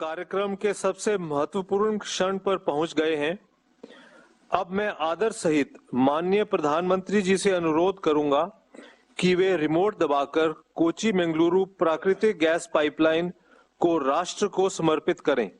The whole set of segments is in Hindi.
कार्यक्रम के सबसे महत्वपूर्ण क्षण पर पहुंच गए हैं। अब मैं आदर सहित माननीय प्रधानमंत्री जी से अनुरोध करूंगा कि वे रिमोट दबाकर कोची मंगलुरु प्राकृतिक गैस पाइपलाइन को राष्ट्र को समर्पित करें।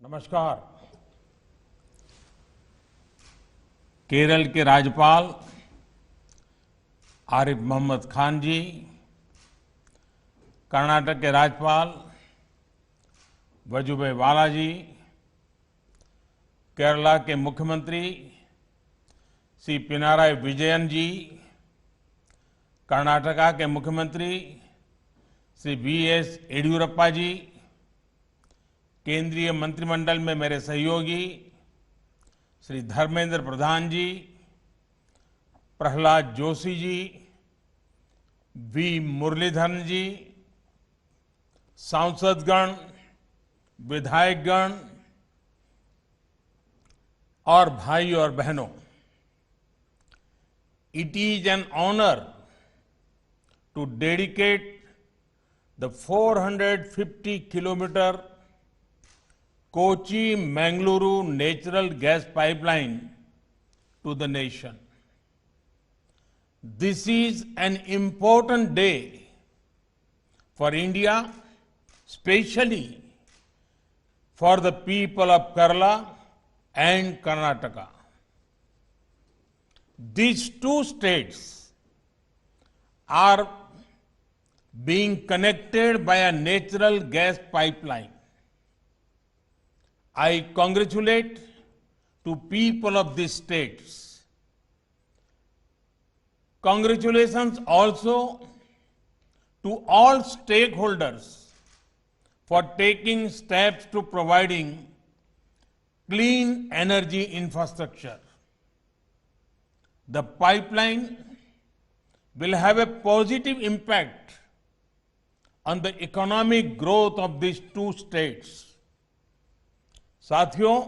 नमस्कार। केरल के राज्यपाल आरिफ मोहम्मद खान जी, कर्नाटक के राज्यपाल वजुभाई वाला जी, केरला के मुख्यमंत्री श्री पिनाराई विजयन जी, कर्नाटका के मुख्यमंत्री श्री वीएस येदियुरप्पा जी, केंद्रीय मंत्रिमंडल में मेरे सहयोगी श्री धर्मेंद्र प्रधान जी, प्रहलाद जोशी जी, वी मुरलीधरन जी, सांसदगण, विधायकगण और भाई और बहनों, it is an honour to dedicate the 450 kilometre Kochi Mangaluru natural gas pipeline to the nation. This is an important day for India, especially for the people of Kerala and Karnataka. These two states are being connected by a natural gas pipeline. I congratulate to people of these states. Congratulations also to all stakeholders for taking steps to providing clean energy infrastructure. The pipeline will have a positive impact on the economic growth of these two states. साथियों,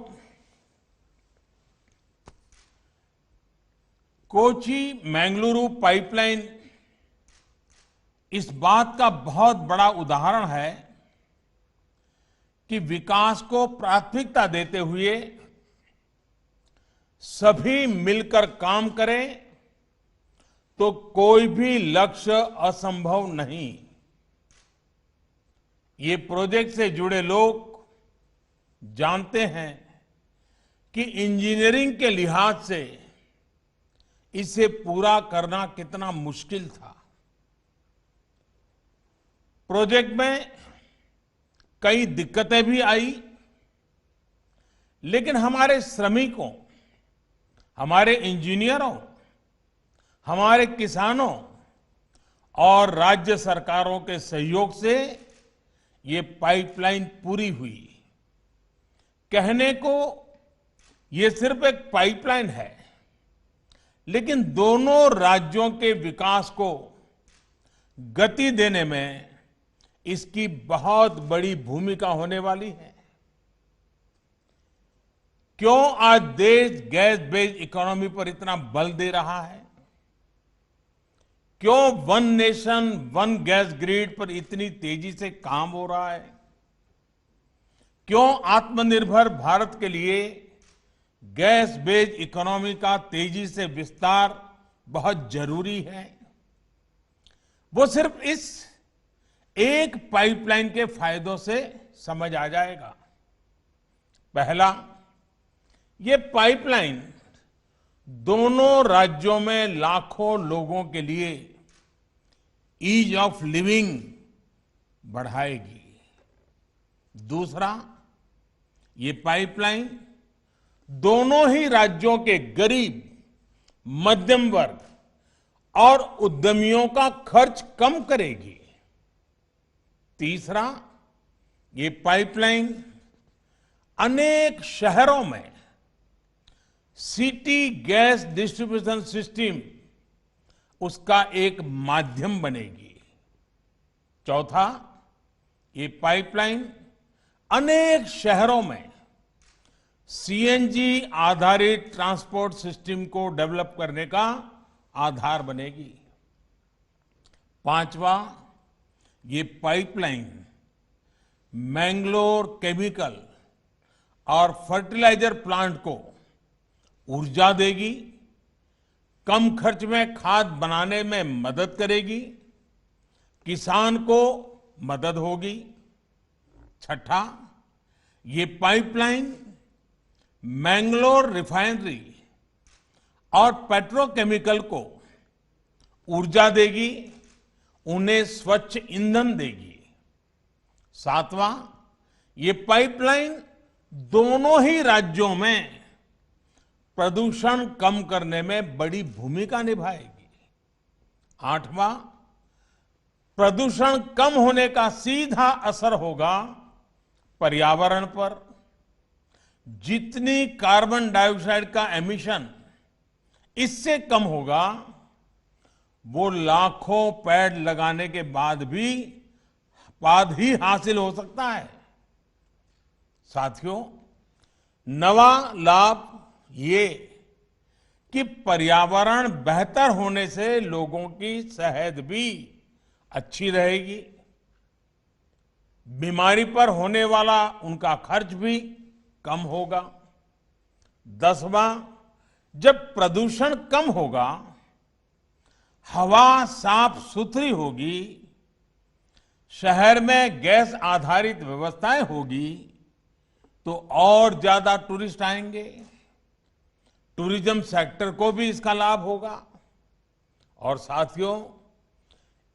कोची मंगलुरु पाइपलाइन इस बात का बहुत बड़ा उदाहरण है कि विकास को प्राथमिकता देते हुए सभी मिलकर काम करें तो कोई भी लक्ष्य असंभव नहीं। ये प्रोजेक्ट से जुड़े लोग जानते हैं कि इंजीनियरिंग के लिहाज से इसे पूरा करना कितना मुश्किल था। प्रोजेक्ट में कई दिक्कतें भी आई, लेकिन हमारे श्रमिकों, हमारे इंजीनियरों, हमारे किसानों और राज्य सरकारों के सहयोग से ये पाइपलाइन पूरी हुई। कहने को ये सिर्फ एक पाइपलाइन है, लेकिन दोनों राज्यों के विकास को गति देने में इसकी बहुत बड़ी भूमिका होने वाली है। क्यों आज देश गैस बेस्ड इकोनॉमी पर इतना बल दे रहा है? क्यों one nation one gas grid पर इतनी तेजी से काम हो रहा है? क्यों आत्मनिर्भर भारत के लिए गैस बेस्ड इकोनॉमी का तेजी से विस्तार बहुत जरूरी है? वो सिर्फ इस एक पाइपलाइन के फायदों से समझ आ जाएगा। पहला, ये पाइपलाइन दोनों राज्यों में लाखों लोगों के लिए ईज ऑफ लिविंग बढ़ाएगी। दूसरा, ये पाइपलाइन दोनों ही राज्यों के गरीब, मध्यम वर्ग और उद्यमियों का खर्च कम करेगी। तीसरा, ये पाइपलाइन अनेक शहरों में सिटी गैस डिस्ट्रीब्यूशन सिस्टम उसका एक माध्यम बनेगी। चौथा, ये पाइपलाइन अनेक शहरों में सीएनजी आधारित ट्रांसपोर्ट सिस्टम को डेवलप करने का आधार बनेगी। पांचवा, ये पाइपलाइन मैंगलोर केमिकल और फर्टिलाइजर प्लांट को ऊर्जा देगी, कम खर्च में खाद बनाने में मदद करेगी, किसान को मदद होगी। छठा, ये पाइपलाइन मैंगलोर रिफाइनरी और पेट्रोकेमिकल को ऊर्जा देगी, उन्हें स्वच्छ ईंधन देगी। सातवां, ये पाइपलाइन दोनों ही राज्यों में प्रदूषण कम करने में बड़ी भूमिका निभाएगी। आठवां, प्रदूषण कम होने का सीधा असर होगा पर्यावरण पर। जितनी कार्बन डाइऑक्साइड का एमिशन इससे कम होगा, वो लाखों पेड़ लगाने के बाद ही हासिल हो सकता है। साथियों, नवा लाभ ये कि पर्यावरण बेहतर होने से लोगों की सेहत भी अच्छी रहेगी, बीमारी पर होने वाला उनका खर्च भी कम होगा। 10वां, जब प्रदूषण कम होगा, हवा साफ सुथरी होगी, शहर में गैस आधारित व्यवस्थाएं होगी, तो और ज्यादा टूरिस्ट आएंगे, टूरिज्म सेक्टर को भी इसका लाभ होगा। और साथियों,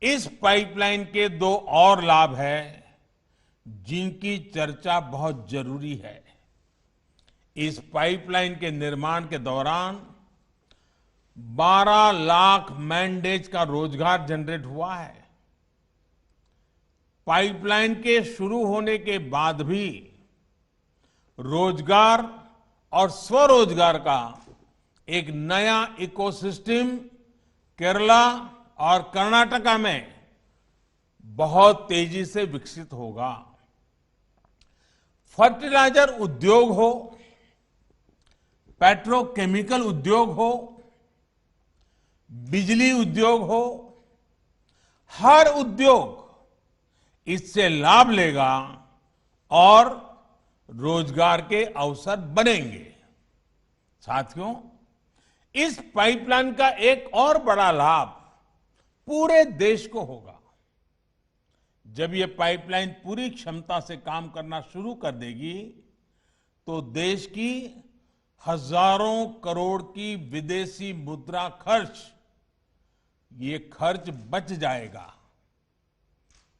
इस पाइपलाइन के दो और लाभ हैं जिनकी चर्चा बहुत जरूरी है। इस पाइपलाइन के निर्माण के दौरान 12 लाख मैन डेज का रोजगार जनरेट हुआ है। पाइपलाइन के शुरू होने के बाद भी रोजगार और स्वरोजगार का एक नया इकोसिस्टम केरला और कर्नाटका में बहुत तेजी से विकसित होगा। फर्टिलाइजर उद्योग हो, पेट्रोकेमिकल उद्योग हो, बिजली उद्योग हो, हर उद्योग इससे लाभ लेगा और रोजगार के अवसर बनेंगे। साथियों, इस पाइपलाइन का एक और बड़ा लाभ पूरे देश को होगा। जब ये पाइपलाइन पूरी क्षमता से काम करना शुरू कर देगी, तो देश की हजारों करोड़ की विदेशी मुद्रा खर्च बच जाएगा।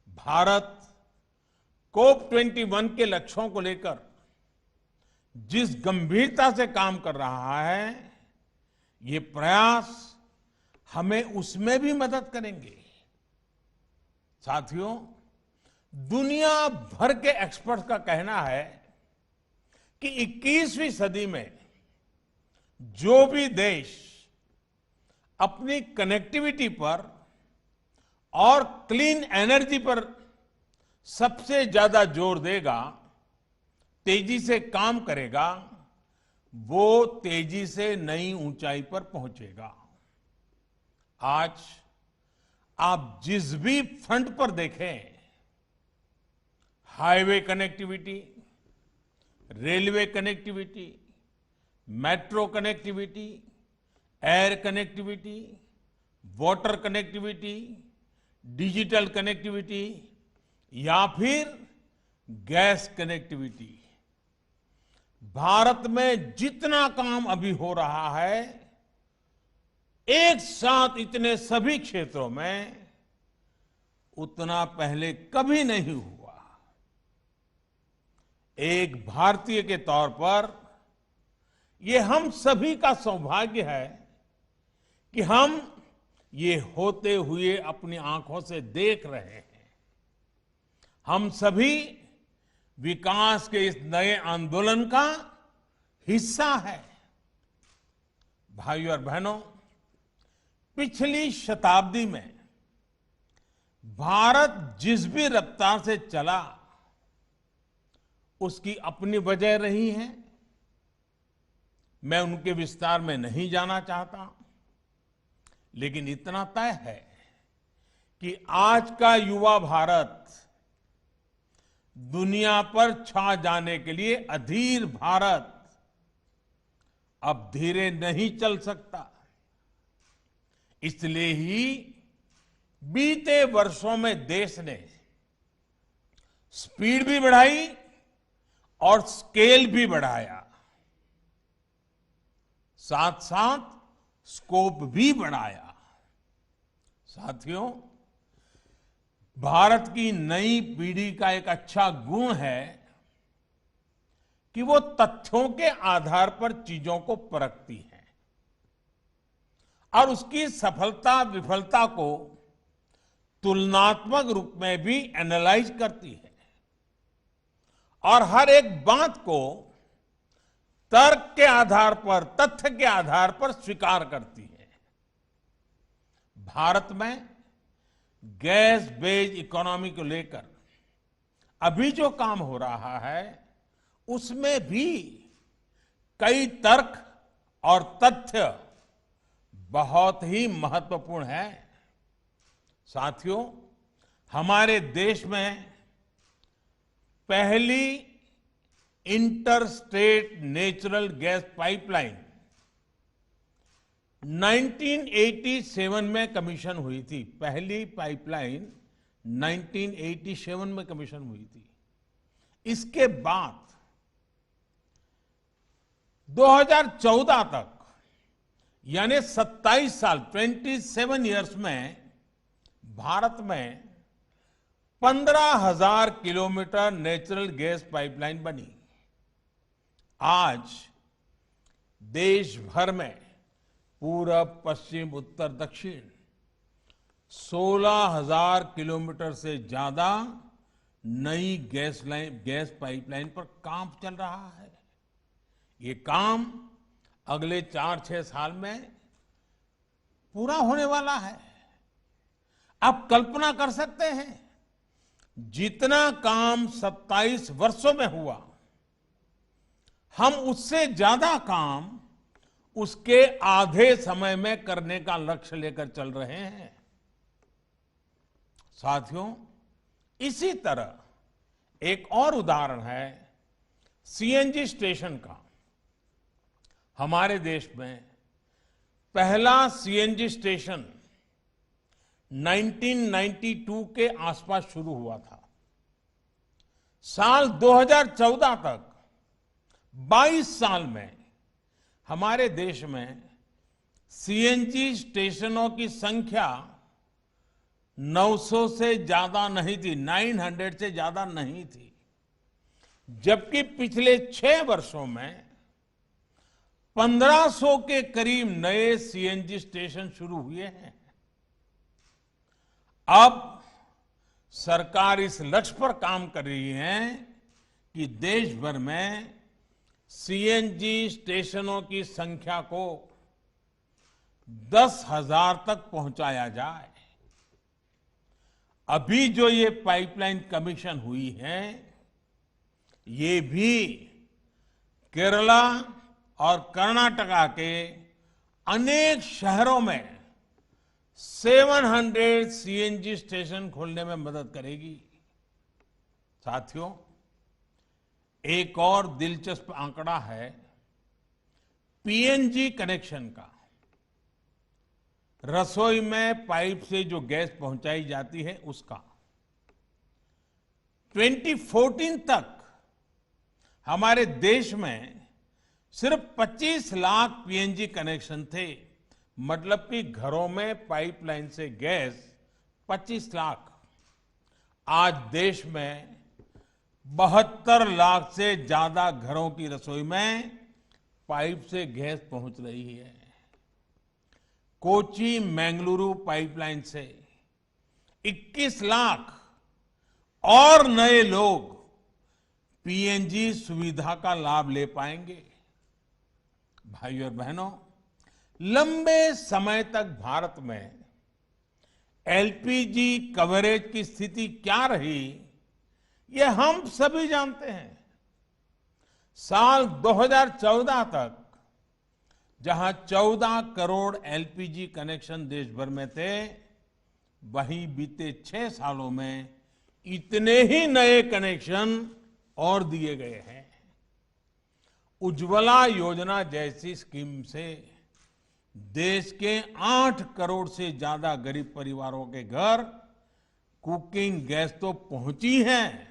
भारत COP21 के लक्ष्यों को लेकर जिस गंभीरता से काम कर रहा है, ये प्रयास हमें उसमें भी मदद करेंगे। साथियों, दुनिया भर के एक्सपर्ट्स का कहना है कि 21वीं सदी में जो भी देश अपनी कनेक्टिविटी पर और क्लीन एनर्जी पर सबसे ज्यादा जोर देगा, तेजी से काम करेगा, वो तेजी से नई ऊंचाई पर पहुंचेगा। आज आप जिस भी फ्रंट पर देखें, highway connectivity, railway connectivity, metro connectivity, air connectivity, water connectivity, digital connectivity या फिर गैस कनेक्टिविटी, भारत में जितना काम अभी हो रहा है, एक साथ इतने सभी क्षेत्रों में उतना पहले कभी नहीं हुआ। एक भारतीय के तौर पर ये हम सभी का सौभाग्य है कि हम ये होते हुए अपनी आंखों से देख रहे हैं। हम सभी विकास के इस नए आंदोलन का हिस्सा है। भाइयों और बहनों, पिछली शताब्दी में भारत जिस भी रफ्तार से चला, उसकी अपनी वजह रही है। मैं उनके विस्तार में नहीं जाना चाहता, लेकिन इतना तय है कि आज का युवा भारत दुनिया पर छा जाने के लिए अधीर भारत अब धीरे नहीं चल सकता। इसलिए ही बीते वर्षों में देश ने स्पीड भी बढ़ाई और स्केल भी बढ़ाया, साथ साथ स्कोप भी बढ़ाया। साथियों, भारत की नई पीढ़ी का एक अच्छा गुण है कि वो तथ्यों के आधार पर चीजों को परखती है और उसकी सफलता विफलता को तुलनात्मक रूप में भी एनालाइज करती है और हर एक बात को तर्क के आधार पर, तथ्य के आधार पर स्वीकार करती है। भारत में गैस बेस्ड इकोनॉमी को लेकर अभी जो काम हो रहा है, उसमें भी कई तर्क और तथ्य बहुत ही महत्वपूर्ण है। साथियों, हमारे देश में पहली inter state natural gas pipeline 1987 में कमीशन हुई थी। पहली पाइपलाइन 1987 में कमीशन हुई थी। इसके बाद 2014 तक, यानी 27 साल, 27 इयर्स में भारत में 15,000 किलोमीटर नेचुरल गैस पाइपलाइन बनी। आज देश भर में पूरब, पश्चिम, उत्तर, दक्षिण 16,000 किलोमीटर से ज्यादा नई गैस पाइपलाइन पर काम चल रहा है। ये काम अगले 4-6 साल में पूरा होने वाला है। आप कल्पना कर सकते हैं, जितना काम 27 वर्षों में हुआ, हम उससे ज्यादा काम उसके आधे समय में करने का लक्ष्य लेकर चल रहे हैं। साथियों, इसी तरह एक और उदाहरण है सीएनजी स्टेशन का। हमारे देश में पहला सीएनजी स्टेशन 1992 के आसपास शुरू हुआ था। साल 2014 तक 22 साल में हमारे देश में सीएनजी स्टेशनों की संख्या 900 से ज्यादा नहीं थी, 900 से ज्यादा नहीं थी। जबकि पिछले 6 वर्षों में 1500 के करीब नए सीएनजी स्टेशन शुरू हुए हैं। अब सरकार इस लक्ष्य पर काम कर रही है कि देश भर में सीएनजी स्टेशनों की संख्या को 10,000 तक पहुंचाया जाए। अभी जो ये पाइपलाइन कमीशन हुई है, ये भी केरला और कर्नाटका के अनेक शहरों में 700 सीएनजी स्टेशन खोलने में मदद करेगी। साथियों, एक और दिलचस्प आंकड़ा है पीएनजी कनेक्शन का। रसोई में पाइप से जो गैस पहुंचाई जाती है, उसका 2014 तक हमारे देश में सिर्फ 25 लाख पीएनजी कनेक्शन थे। मतलब कि घरों में पाइपलाइन से गैस 25 लाख। आज देश में 72 लाख से ज्यादा घरों की रसोई में पाइप से गैस पहुंच रही है। कोची मैंगलुरु पाइपलाइन से 21 लाख और नए लोग पीएनजी सुविधा का लाभ ले पाएंगे। भाइयों और बहनों, लंबे समय तक भारत में एलपीजी कवरेज की स्थिति क्या रही, ये हम सभी जानते हैं। साल 2014 तक जहां 14 करोड़ एलपीजी कनेक्शन देश भर में थे, वहीं बीते 6 सालों में इतने ही नए कनेक्शन और दिए गए हैं। उज्ज्वला योजना जैसी स्कीम से देश के 8 करोड़ से ज्यादा गरीब परिवारों के घर कुकिंग गैस तो पहुंची है,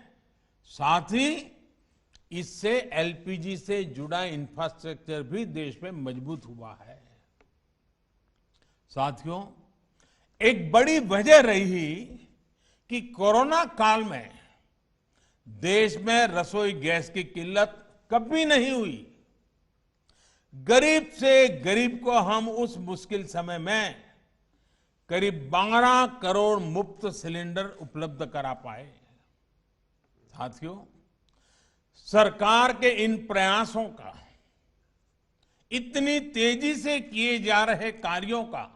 साथ ही इससे एलपीजी से जुड़ा इंफ्रास्ट्रक्चर भी देश में मजबूत हुआ है। साथियों, एक बड़ी वजह रही कि कोरोना काल में देश में रसोई गैस की किल्लत कभी नहीं हुई। गरीब से गरीब को हम उस मुश्किल समय में करीब 12 करोड़ मुफ्त सिलेंडर उपलब्ध करा पाए। साथियों, सरकार के इन प्रयासों का, इतनी तेजी से किए जा रहे कार्यों का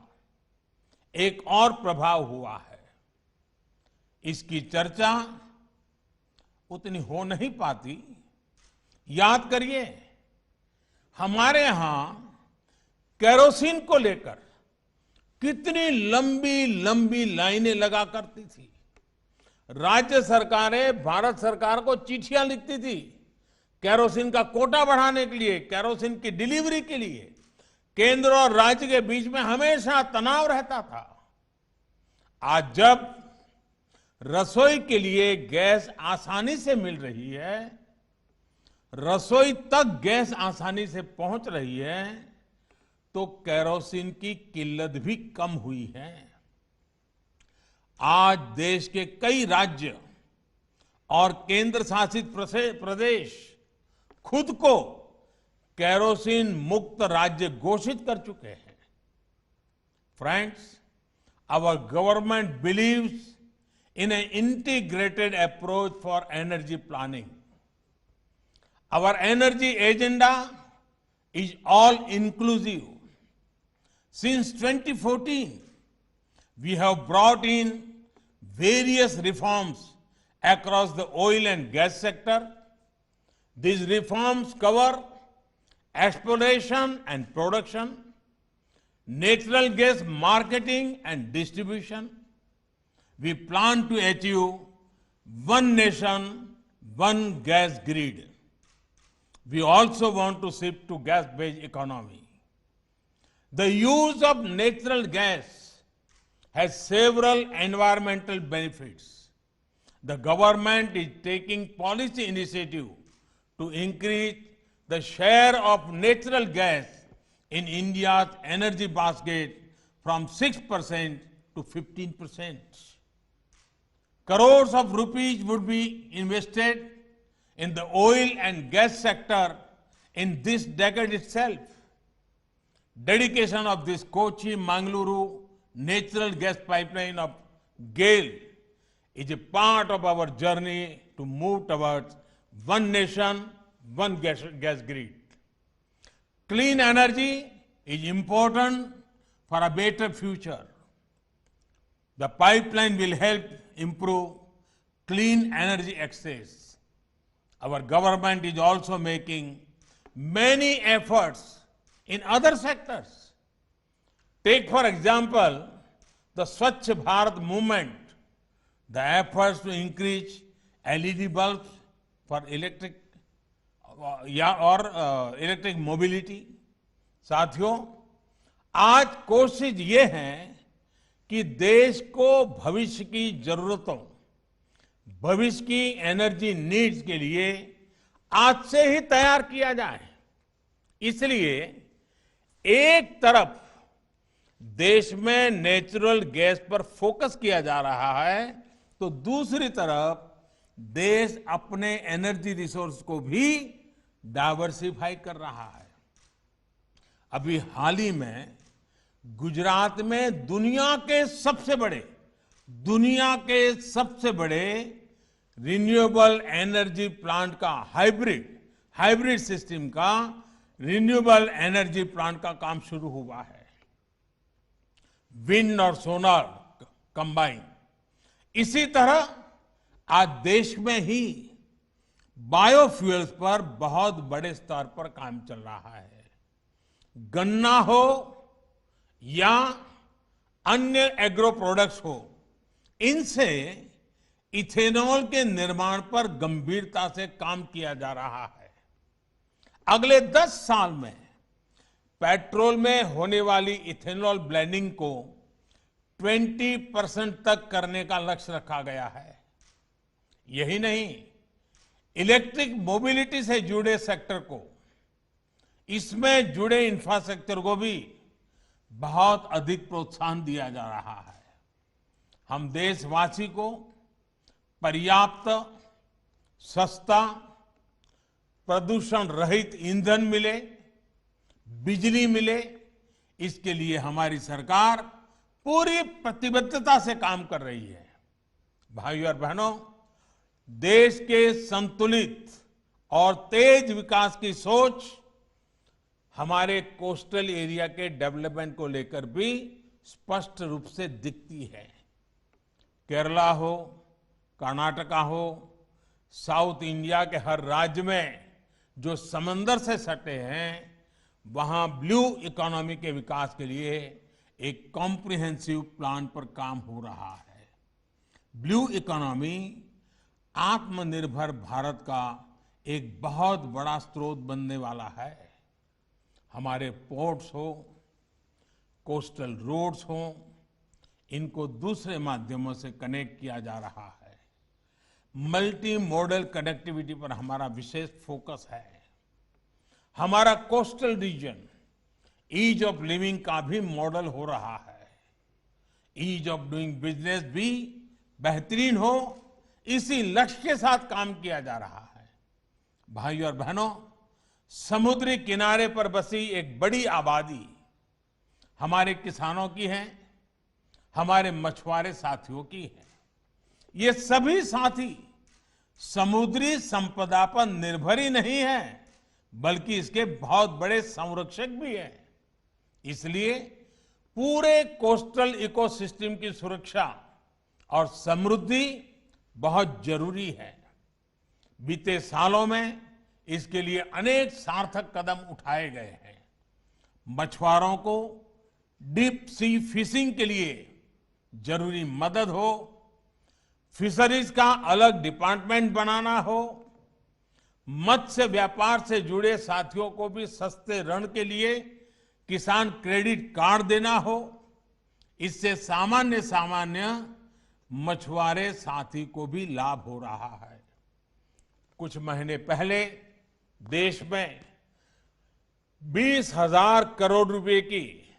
एक और प्रभाव हुआ है। इसकी चर्चा उतनी हो नहीं पाती। याद करिए, हमारे यहां केरोसिन को लेकर कितनी लंबी लंबी लाइनें लगा करती थी। राज्य सरकारें भारत सरकार को चिट्ठियां लिखती थी केरोसिन का कोटा बढ़ाने के लिए, केरोसिन की डिलीवरी के लिए। केंद्र और राज्य के बीच में हमेशा तनाव रहता था। आज जब रसोई के लिए गैस आसानी से मिल रही है, रसोई तक गैस आसानी से पहुंच रही है, तो केरोसिन की किल्लत भी कम हुई है। आज देश के कई राज्य और केंद्र शासित प्रदेश खुद को केरोसिन मुक्त राज्य घोषित कर चुके हैं। Friends, our government believes in an integrated approach for energy planning. Our energy agenda is all inclusive. Since 2014, we have brought in various reforms across the oil and gas sector. These reforms cover exploration and production, natural gas marketing and distribution. We plan to achieve one nation, one gas grid. We also want to shift to gas-based economy. The use of natural gas has several environmental benefits. The government is taking policy initiative to increase the share of natural gas in India's energy basket from 6% to 15%. Crores of rupees would be invested in the oil and gas sector in this decade itself. Dedication of this Kochi-Mangaluru natural gas pipeline of GAIL is a part of our journey to move towards one nation, one gas grid. Clean energy is important for a better future. The pipeline will help improve clean energy access. Our government is also making many efforts in other sectors. Take, for example, the Swachh Bharat movement, the efforts to increase LED bulbs for electric mobility. साथियों, आज कोशिश ये है कि देश को भविष्य की जरूरतों, भविष्य की एनर्जी नीड्स के लिए आज से ही तैयार किया जाए। इसलिए एक तरफ देश में नेचुरल गैस पर फोकस किया जा रहा है, तो दूसरी तरफ देश अपने एनर्जी रिसोर्स को भी डाइवर्सिफाई कर रहा है। अभी हाल ही में गुजरात में दुनिया के सबसे बड़े रिन्यूएबल एनर्जी प्लांट का हाइब्रिड सिस्टम का रिन्यूएबल एनर्जी प्लांट का काम शुरू हुआ है। विंड और सोलर कंबाइन। इसी तरह आज देश में ही बायोफ्यूल्स पर बहुत बड़े स्तर पर काम चल रहा है। गन्ना हो या अन्य एग्रो प्रोडक्ट्स हो, इनसे इथेनॉल के निर्माण पर गंभीरता से काम किया जा रहा है। अगले 10 साल में पेट्रोल में होने वाली इथेनॉल ब्लेंडिंग को 20% तक करने का लक्ष्य रखा गया है। यही नहीं, इलेक्ट्रिक मोबिलिटी से जुड़े सेक्टर को, इसमें जुड़े इंफ्रास्ट्रक्चर को भी बहुत अधिक प्रोत्साहन दिया जा रहा है। हम देशवासी को पर्याप्त, सस्ता, प्रदूषण रहित ईंधन मिले, बिजली मिले, इसके लिए हमारी सरकार पूरी प्रतिबद्धता से काम कर रही है। भाइयों और बहनों, देश के संतुलित और तेज विकास की सोच हमारे कोस्टल एरिया के डेवलपमेंट को लेकर भी स्पष्ट रूप से दिखती है। केरला हो, कर्नाटका हो, साउथ इंडिया के हर राज्य में जो समंदर से सटे हैं, वहां ब्लू इकोनॉमी के विकास के लिए एक कॉम्प्रिहेंसिव प्लान पर काम हो रहा है। ब्लू इकोनॉमी आत्मनिर्भर भारत का एक बहुत बड़ा स्रोत बनने वाला है। हमारे पोर्ट्स हो, कोस्टल रोड्स हो, इनको दूसरे माध्यमों से कनेक्ट किया जा रहा है। मल्टी मॉडल कनेक्टिविटी पर हमारा विशेष फोकस है। हमारा coastal region ease of living का भी मॉडल हो रहा है। ईज ऑफ डूइंग बिजनेस भी बेहतरीन हो, इसी लक्ष्य के साथ काम किया जा रहा है। भाइयों और बहनों, समुद्री किनारे पर बसी एक बड़ी आबादी हमारे किसानों की है, हमारे मछुआरे साथियों की है। ये सभी साथी समुद्री संपदा पर निर्भर ही नहीं है, बल्कि इसके बहुत बड़े संरक्षक भी हैं। इसलिए पूरे कोस्टल इकोसिस्टम की सुरक्षा और समृद्धि बहुत जरूरी है। बीते सालों में इसके लिए अनेक सार्थक कदम उठाए गए हैं। मछुआरों को डीप सी फिशिंग के लिए जरूरी मदद हो, फिशरीज का अलग डिपार्टमेंट बनाना हो, मत्स्य व्यापार से जुड़े साथियों को भी सस्ते ऋण के लिए किसान क्रेडिट कार्ड देना हो, इससे सामान्य मछुआरे साथी को भी लाभ हो रहा है। कुछ महीने पहले देश में 20,000 करोड़ रुपए की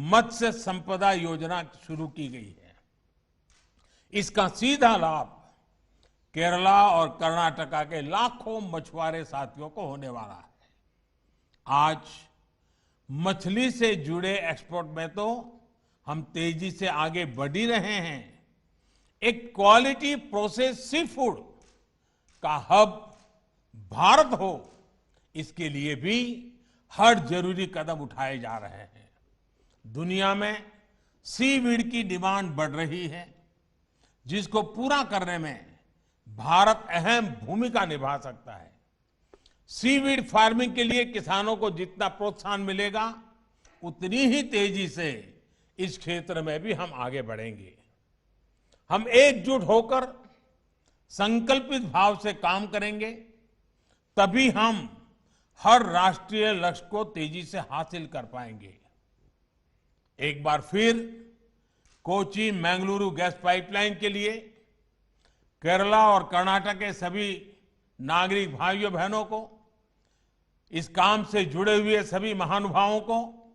मत्स्य संपदा योजना शुरू की गई है। इसका सीधा लाभ केरला और कर्नाटका के लाखों मछुआरे साथियों को होने वाला है। आज मछली से जुड़े एक्सपोर्ट में तो हम तेजी से आगे बढ़ ही रहे हैं। एक क्वालिटी प्रोसेस सी फूड का हब भारत हो, इसके लिए भी हर जरूरी कदम उठाए जा रहे हैं। दुनिया में सीवीड की डिमांड बढ़ रही है, जिसको पूरा करने में भारत अहम भूमिका निभा सकता है। सीवीड फार्मिंग के लिए किसानों को जितना प्रोत्साहन मिलेगा, उतनी ही तेजी से इस क्षेत्र में भी हम आगे बढ़ेंगे। हम एकजुट होकर संकल्पित भाव से काम करेंगे, तभी हम हर राष्ट्रीय लक्ष्य को तेजी से हासिल कर पाएंगे। एक बार फिर कोची मैंगलुरु गैस पाइपलाइन के लिए केरला और कर्नाटक के सभी नागरिक भाइयों बहनों को, इस काम से जुड़े हुए सभी महानुभावों को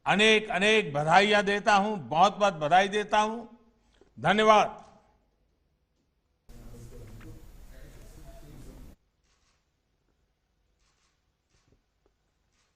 अनेक अनेक बधाइयां देता हूं, बहुत बहुत बधाई देता हूं। धन्यवाद।